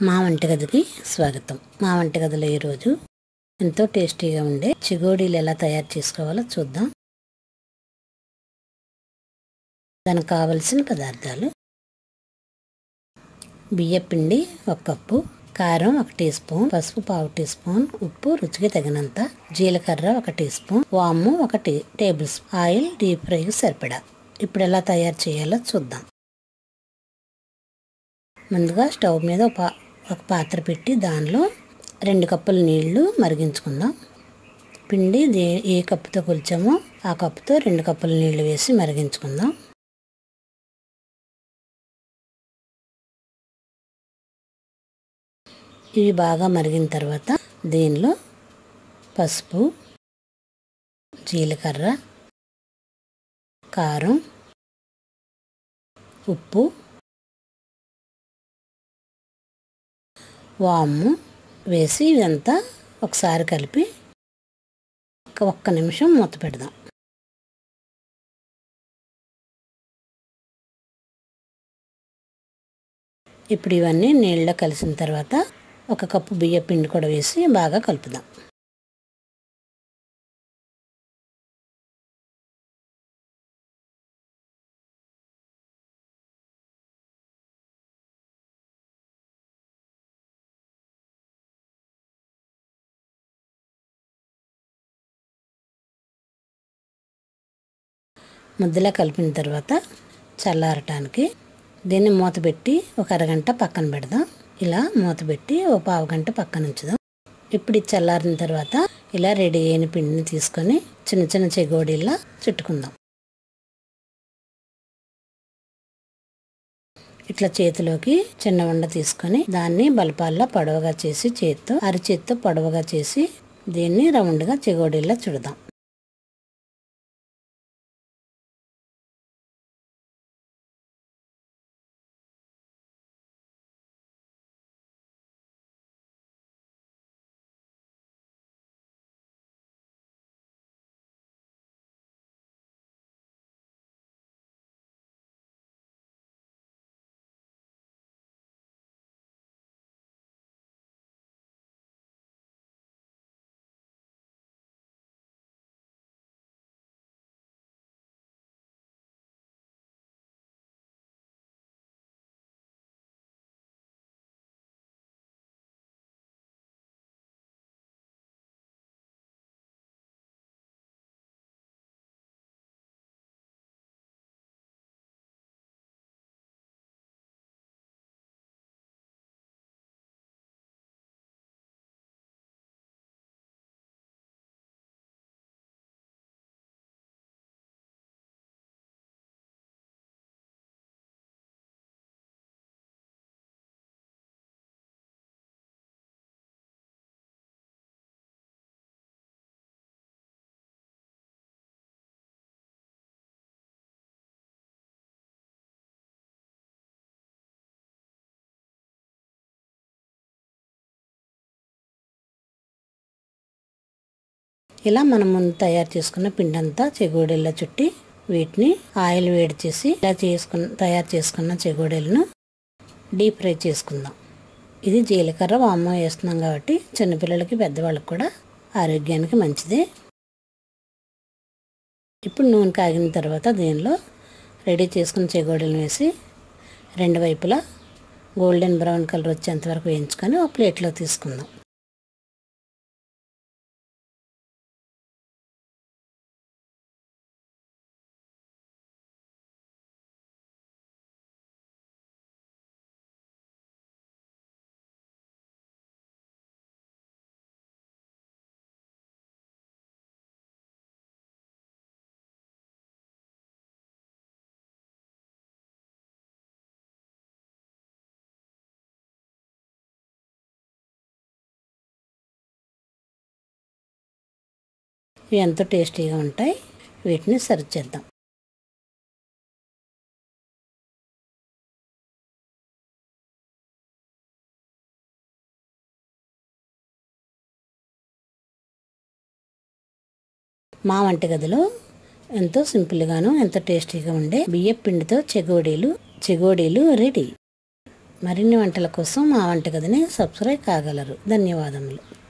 మా వంటగదికి స్వాగతం. మా వంటగదిలో ఈరోజు ఎంతో టేస్టీగా ఉండే చిగోడీలు ఎలా తయారు చేసుకోవాలో చూద్దాం. దానికి కావలసిన పదార్థాలు: బియ్యపిండి 1 కప్పు, కారం 1 టీ స్పూన్, పసుపు 1/2 టీ స్పూన్, ఉప్పు రుచికి తగినంత, జీలకర్ర 1 టీ స్పూన్, వాము 1 టేబుల్ స్పూన్, ఆయిల్ డీప్ ఫ్రైకి సరిపడా. ఇప్పుడు ఎలా తయారు చేయాలో చూద్దాం. ముందుగా స్టవ్ మీద ఒక పాత్ర పెట్టి దానిలో 2 కప్పుల నీళ్లు మరిగించుకుందాం. పిండి ఏ కప్పుతో కొలిచామో ఆ కప్పుతో 2 కప్పుల నీళ్లు వేసి మరిగించుకుందాం. ఇవి బాగా మరిగిన తర్వాత దీనిలో పసుపు, జీలకర్ర, కారం, ఉప్పు, వాము వేసి ఇదంతా ఒకసారి కలిపి ఒక్క నిమిషం మూత పెడదాం. ఇప్పుడు ఇవన్నీ నీళ్ళలో కలిసిన తర్వాత 1 కప్పు బియ్య పిండి కూడా వేసి బాగా కలుపుదాం. ముద్దలా కలిపిన తర్వాత చల్లారటానికి దీన్ని మూత పెట్టి ఒక అరగంట పక్కన పెడదాం. ఇలా మూత పెట్టి ఒక పావు గంట పక్కన ఉంచుదాం. ఇప్పుడు ఇది చల్లారిన తర్వాత ఇలా రెడీ అయిన పిండిని తీసుకొని చిన్న చిన్న చెగోడీలా చుట్టుకుందాం. ఇట్లా చేతిలోకి చిన్న ఉండ తీసుకొని దాన్ని బలపాల్లా పొడవుగా చేసి అరచేత్తో పొడవుగా చేసి దీన్ని రౌండ్గా చెగోడీలా చుడదాం. ఇలా మనం ముందు తయారు చేసుకున్న పిండంతా చెగోడీల్లో చుట్టి వీటిని ఆయిల్ వేడి చేసి ఇలా తయారు చేసుకున్న చెగోడీలను డీప్ ఫ్రై చేసుకుందాం. ఇది జీలకర్ర వాము వేస్తున్నాం కాబట్టి చిన్నపిల్లలకి పెద్దవాళ్ళకి కూడా ఆరోగ్యానికి మంచిదే. ఇప్పుడు నూనె కాగిన తర్వాత దీనిలో రెడీ చేసుకున్న చెగోడీలను వేసి 2 వైపులా గోల్డెన్ బ్రౌన్ కలర్ వచ్చేంత వరకు వేయించుకొని ఒక ప్లేట్లో తీసుకుందాం. ఇవి ఎంతో టేస్టీగా ఉంటాయి. వీటిని సర్వ్ చేద్దాం. మా వంటగదిలో ఎంతో సింపుల్గాను ఎంతో టేస్టీగా ఉండే బియ్యపు పిండితో చెగోడీలు రెడీ. మరిన్ని వంటల కోసం మా వంటగదిని సబ్స్క్రైబ్ కాగలరు. ధన్యవాదములు.